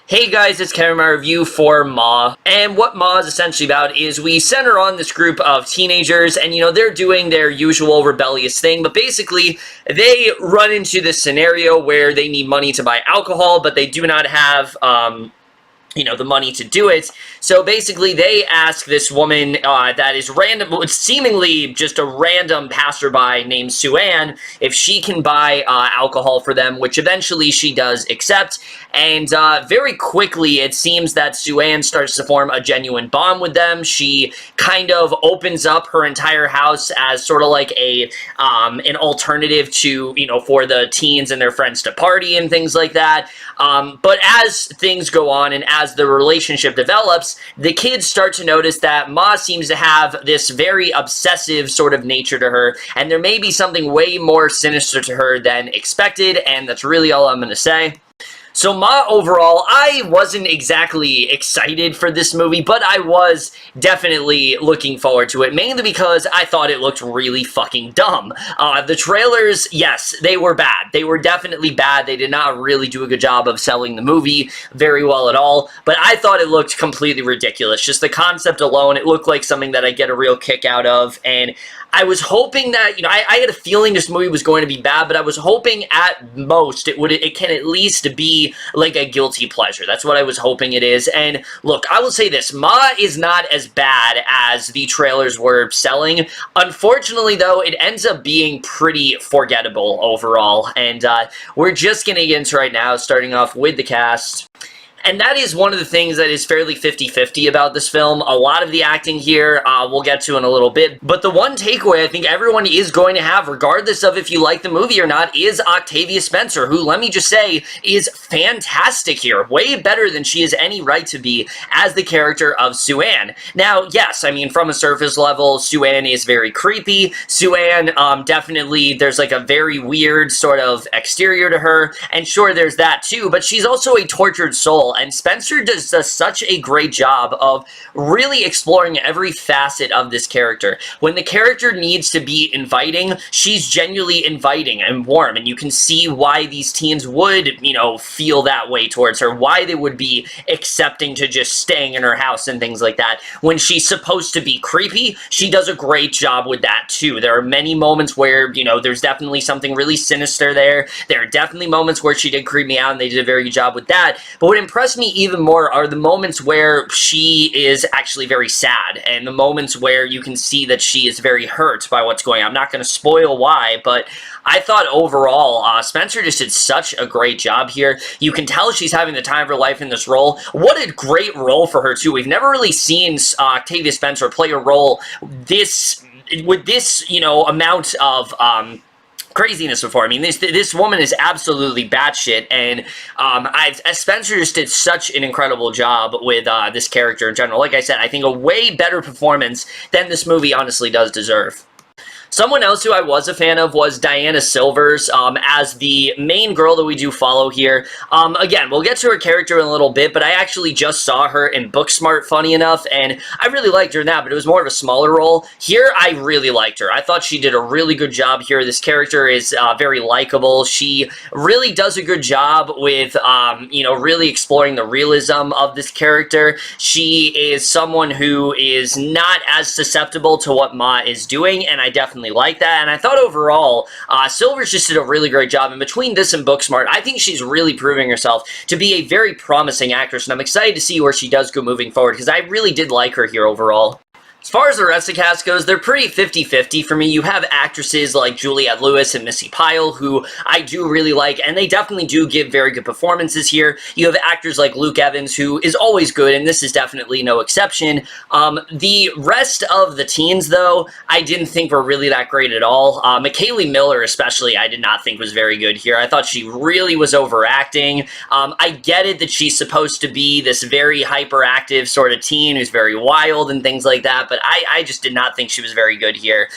Hey guys, it's Kevin, my review for Ma, and what Ma is essentially about is we center on this group of teenagers, and they're doing their usual rebellious thing, but basically they run into this scenario where they need money to buy alcohol, but they do not have, the money to do it. So basically, they ask this woman that is random, seemingly just a random passerby named Sue-Ann, if she can buy alcohol for them, which eventually she does accept. And very quickly, it seems that Sue-Ann starts to form a genuine bond with them. She kind of opens up her entire house as sort of like an alternative to, for the teens and their friends to party and things like that. But as things go on and as the relationship develops, the kids start to notice that Ma seems to have this very obsessive sort of nature to her, and there may be something way more sinister to her than expected, and that's really all I'm going to say. So Ma, overall, I wasn't exactly excited for this movie, but I was definitely looking forward to it, mainly because I thought it looked really fucking dumb. The trailers, yes, they were bad. They were definitely bad. They did not really do a good job of selling the movie very well at all, but I thought it looked completely ridiculous. Just the concept alone, it looked like something that I get a real kick out of, and I was hoping that, I had a feeling this movie was going to be bad, but I was hoping at most it can at least be like a guilty pleasure. That's what I was hoping it is. And look, I will say this, Ma is not as bad as the trailers were selling. Unfortunately, though, it ends up being pretty forgettable overall. And we're just going to get into right now, starting off with the cast. And that is one of the things that is fairly 50-50 about this film. A lot of the acting here we'll get to in a little bit. But the one takeaway I think everyone is going to have, regardless of if you like the movie or not, is Octavia Spencer, who, let me just say, is fantastic here. Way better than she has any right to be as the character of Sue-Ann. Now, yes, I mean, from a surface level, Sue-Ann is very creepy. Sue-Ann, definitely, there's like a very weird sort of exterior to her. And sure, there's that too, but she's also a tortured soul. And Spencer does such a great job of really exploring every facet of this character. When the character needs to be inviting, she's genuinely inviting and warm, and you can see why these teens would, feel that way towards her, why they would be accepting to just staying in her house and things like that. When she's supposed to be creepy, she does a great job with that too. There are many moments where, there's definitely something really sinister there. There are definitely moments where she did creep me out, and they did a very good job with that. But what impressed me even more are the moments where she is actually very sad, and the moments where you can see that she is very hurt by what's going on. I'm not going to spoil why, but I thought overall, Spencer just did such a great job here. You can tell she's having the time of her life in this role. What a great role for her, too. We've never really seen Octavia Spencer play a role with this, amount of craziness before. I mean, this woman is absolutely batshit, and Spencer just did such an incredible job with this character in general. Like I said, I think a way better performance than this movie honestly does deserve. Someone else who I was a fan of was Diana Silvers as the main girl that we do follow here. Again, we'll get to her character in a little bit, but I actually just saw her in Booksmart, funny enough, and I really liked her in that, but it was more of a smaller role. Here, I really liked her. I thought she did a really good job here. This character is very likable. She really does a good job with, really exploring the realism of this character. She is someone who is not as susceptible to what Ma is doing, and I definitely like that, and I thought overall, Silvers just did a really great job, and between this and Booksmart, I think she's really proving herself to be a very promising actress, and I'm excited to see where she does go moving forward, because I really did like her here overall. As far as the rest of the cast goes, they're pretty 50-50 for me. You have actresses like Juliette Lewis and Missi Pyle, who I do really like, and they definitely do give very good performances here. You have actors like Luke Evans, who is always good, and this is definitely no exception. The rest of the teens, though, I didn't think were really that great at all. McKaley Miller, especially, I did not think was very good here. I thought she really was overacting. I get it that she's supposed to be this very hyperactive sort of teen who's very wild and things like that, but but I just did not think she was very good here.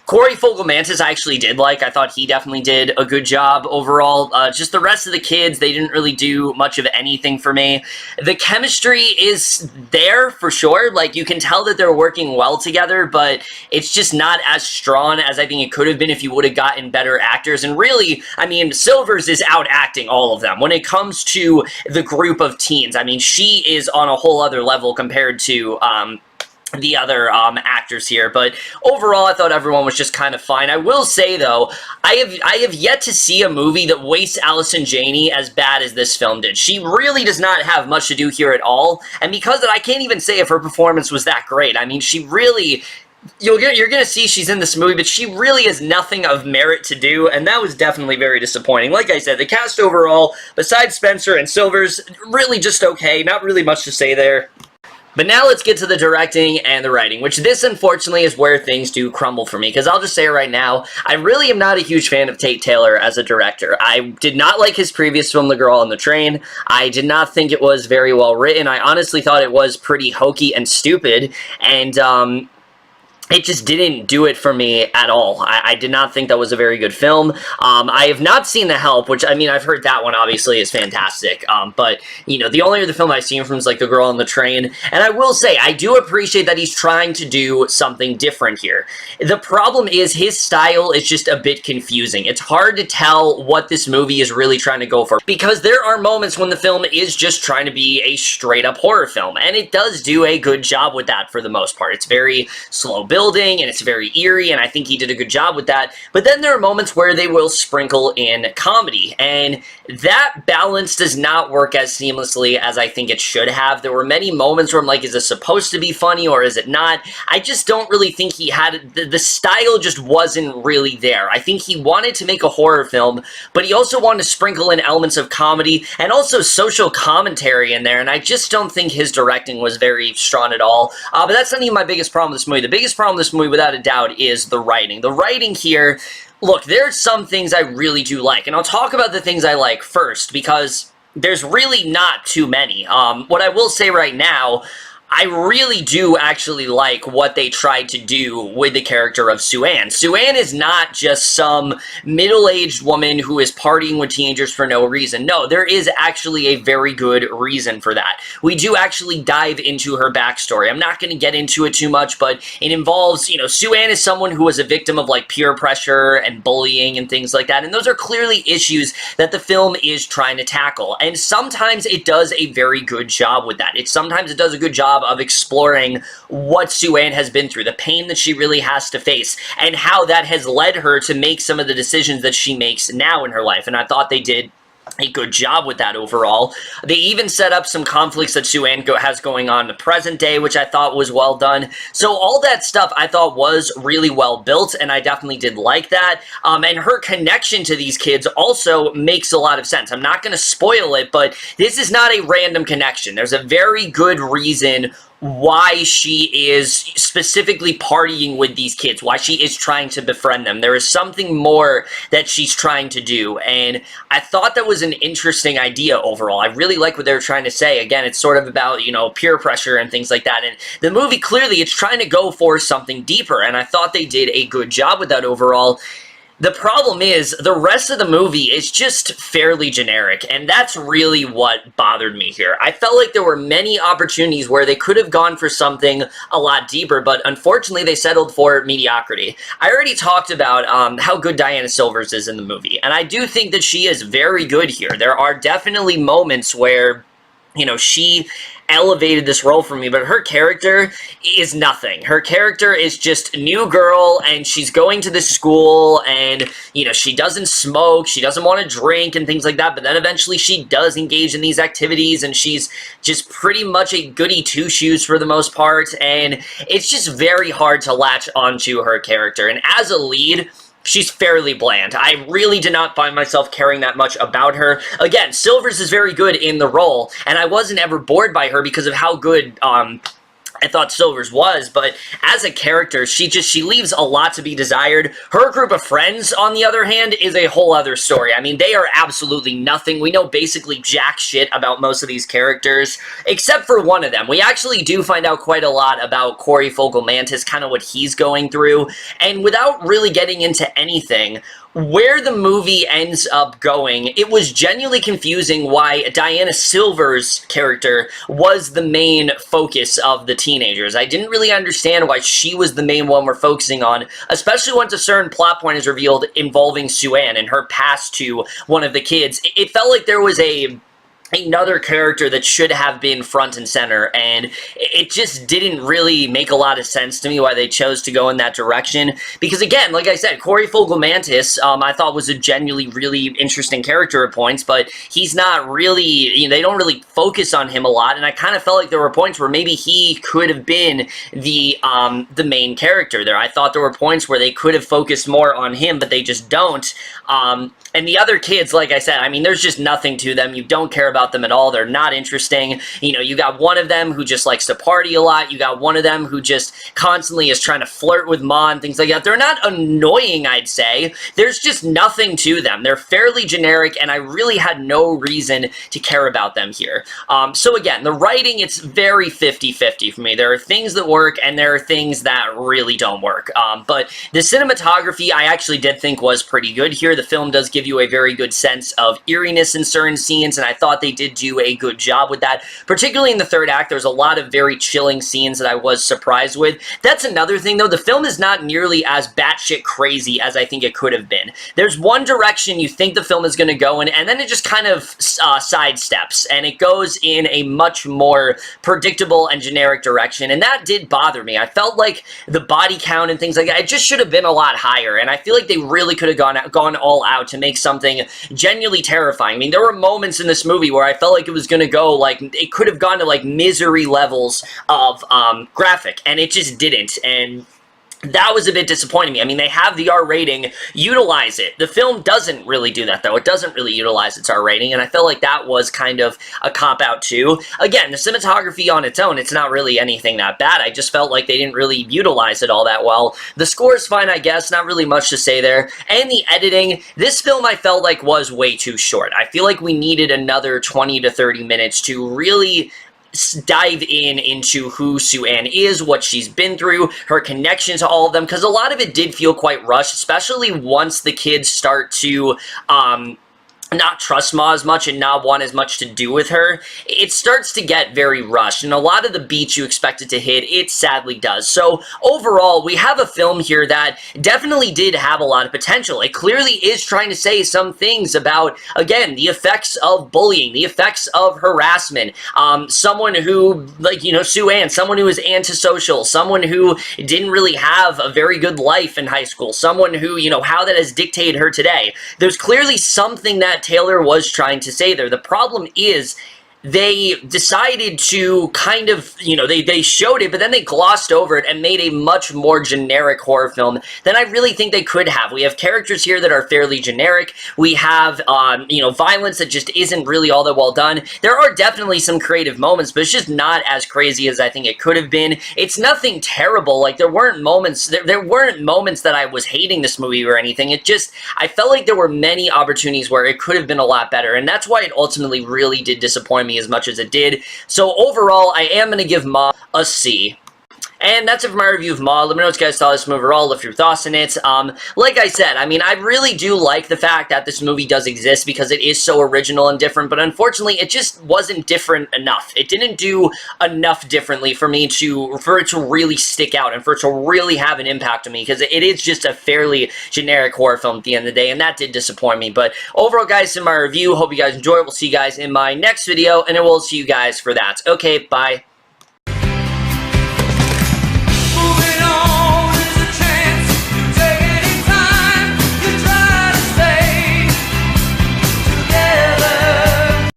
Corey Fogelmanis I actually did like. I thought he definitely did a good job overall. Just the rest of the kids, they didn't really do much of anything for me. The chemistry is there for sure. Like, you can tell that they're working well together, but it's just not as strong as I think it could have been if you would have gotten better actors. And really, I mean, Silvers is out acting all of them. When it comes to the group of teens, I mean, she is on a whole other level compared to the other actors here, but overall I thought everyone was just kind of fine. I will say though, I have yet to see a movie that wastes Allison Janney as bad as this film did. She really does not have much to do here at all, and because of that, I can't even say if her performance was that great. I mean, she really, you're gonna see she's in this movie, but she really has nothing of merit to do, and that was definitely very disappointing. Like I said, the cast overall, besides Spencer and Silvers, really just okay. Not really much to say there. But now let's get to the directing and the writing, which this, unfortunately, is where things do crumble for me, because I'll just say it right now, I really am not a huge fan of Tate Taylor as a director. I did not like his previous film, The Girl on the Train. I did not think it was very well written. I honestly thought it was pretty hokey and stupid, and it just didn't do it for me at all. I did not think that was a very good film. I have not seen The Help, which, I mean, I've heard that one obviously is fantastic. But, you know, the only other film I've seen from is like The Girl on the Train. And I will say, I do appreciate that he's trying to do something different here. The problem is his style is just a bit confusing. It's hard to tell what this movie is really trying to go for, because there are moments when the film is just trying to be a straight-up horror film. And it does do a good job with that for the most part. It's very slow building, and it's very eerie, and I think he did a good job with that. But then there are moments where they will sprinkle in comedy, and that balance does not work as seamlessly as I think it should have. There were many moments where I'm like, is this supposed to be funny or is it not? I just don't really think he had, the style just wasn't really there. I think he wanted to make a horror film, but he also wanted to sprinkle in elements of comedy and also social commentary in there, and I just don't think his directing was very strong at all. But that's not even my biggest problem with this movie. The biggest problem with this movie, without a doubt, is the writing. The writing here, look, there's some things I really do like, and I'll talk about the things I like first, because there's really not too many. What I will say right now, I really do actually like what they tried to do with the character of Sue-Ann. Sue-Ann is not just some middle-aged woman who is partying with teenagers for no reason. No, there is actually a very good reason for that. We do actually dive into her backstory. I'm not going to get into it too much, but it involves, you know, Sue-Ann is someone who was a victim of, like, peer pressure and bullying and things like that, and those are clearly issues that the film is trying to tackle, and sometimes it does a very good job with that. Sometimes it does a good job of exploring what Sue-Ann has been through, the pain that she really has to face, and how that has led her to make some of the decisions that she makes now in her life, and I thought they did a good job with that overall. They even set up some conflicts that Sue-Ann has going on in the present day, which I thought was well done. So all that stuff I thought was really well built, and I definitely did like that. And her connection to these kids also makes a lot of sense. I'm not going to spoil it, but this is not a random connection. There's a very good reason why she is specifically partying with these kids, why she is trying to befriend them. There is something more that she's trying to do, and I thought that was an interesting idea overall. I really like what they were trying to say. Again, it's sort of about, you know, peer pressure and things like that, and the movie, clearly, it's trying to go for something deeper, and I thought they did a good job with that overall. The problem is, the rest of the movie is just fairly generic, and that's really what bothered me here. I felt like there were many opportunities where they could have gone for something a lot deeper, but unfortunately they settled for mediocrity. I already talked about how good Diana Silvers is in the movie, and I do think that she is very good here. There are definitely moments where, you know, she elevated this role for me, but her character is nothing. Her character is just a new girl, and she's going to this school, and, you know, she doesn't smoke, she doesn't want to drink and things like that, but then eventually she does engage in these activities, and she's just pretty much a goody two-shoes for the most part, and it's just very hard to latch onto her character, and as a lead, she's fairly bland. I really did not find myself caring that much about her. Again, Silvers is very good in the role, and I wasn't ever bored by her because of how good I thought Silver's was, but as a character, she leaves a lot to be desired. Her group of friends, on the other hand, is a whole other story. I mean, they are absolutely nothing. We know basically jack shit about most of these characters, except for one of them. We actually do find out quite a lot about Corey Fogelmanis, kind of what he's going through, and without really getting into anything, where the movie ends up going, it was genuinely confusing why Diana Silver's character was the main focus of the teenagers. I didn't really understand why she was the main one we're focusing on, especially once a certain plot point is revealed involving Sue-Ann and her past to one of the kids. It felt like there was another character that should have been front and center, and it just didn't really make a lot of sense to me why they chose to go in that direction, because again, like I said, Corey Fogelmanis, I thought was a genuinely really interesting character at points, but he's not really, you know, they don't really focus on him a lot, and I kind of felt like there were points where maybe he could have been the main character there. I thought there were points where they could have focused more on him, but they just don't. And the other kids, like I said, I mean, there's just nothing to them. You don't care about them at all. They're not interesting. You know, you got one of them who just likes to party a lot. You got one of them who just constantly is trying to flirt with Ma and things like that. They're not annoying, I'd say. There's just nothing to them. They're fairly generic, and I really had no reason to care about them here. So again, the writing, it's very 50-50 for me. There are things that work, and there are things that really don't work. But the cinematography, I actually did think was pretty good here. The film does give you a very good sense of eeriness in certain scenes, and I thought they did do a good job with that. Particularly in the third act, there's a lot of very chilling scenes that I was surprised with. That's another thing, though. The film is not nearly as batshit crazy as I think it could have been. There's one direction you think the film is going to go in, and then it just kind of sidesteps, and it goes in a much more predictable and generic direction, and that did bother me. I felt like the body count and things like that, it just should have been a lot higher, and I feel like they really could have gone all out to make something genuinely terrifying. I mean, there were moments in this movie where I felt like it was going to go, like, it could have gone to, like, misery levels of graphic, and it just didn't, and that was a bit disappointing me. I mean, they have the R rating, utilize it. The film doesn't really do that, though. It doesn't really utilize its R rating, and I felt like that was kind of a cop-out, too. Again, the cinematography on its own, it's not really anything that bad. I just felt like they didn't really utilize it all that well. The score is fine, I guess. Not really much to say there. And the editing, this film I felt like was way too short. I feel like we needed another 20 to 30 minutes to really dive into who Sue-Ann is, what she's been through, her connection to all of them, because a lot of it did feel quite rushed, especially once the kids start to not trust Ma as much and not want as much to do with her. It starts to get very rushed, and a lot of the beats you expect it to hit, it sadly does. So overall, we have a film here that definitely did have a lot of potential. It clearly is trying to say some things about, again, the effects of bullying, the effects of harassment, someone who, like, you know, Sue-Ann, someone who is antisocial, someone who didn't really have a very good life in high school, someone who, you know, how that has dictated her today. There's clearly something that Taylor was trying to say there. The problem is they decided to kind of, you know, they showed it, but then they glossed over it and made a much more generic horror film than I really think they could have. We have characters here that are fairly generic. We have, you know, violence that just isn't really all that well done. There are definitely some creative moments, but it's just not as crazy as I think it could have been. It's nothing terrible. Like, there weren't moments that I was hating this movie or anything. It just, I felt like there were many opportunities where it could have been a lot better, and that's why it ultimately really did disappoint me as much as it did. So overall, I am going to give Ma a C. And that's it for my review of Ma. Let me know what you guys thought of this movie overall, if your thoughts on it. Like I said, I mean, I really do like the fact that this movie does exist because it is so original and different, but unfortunately, it just wasn't different enough. It didn't do enough differently for it to really stick out and for it to really have an impact on me, because it is just a fairly generic horror film at the end of the day, and that did disappoint me. But overall, guys, in my review, hope you guys enjoy it. We'll see you guys in my next video, and I will see you guys for that. Okay, bye.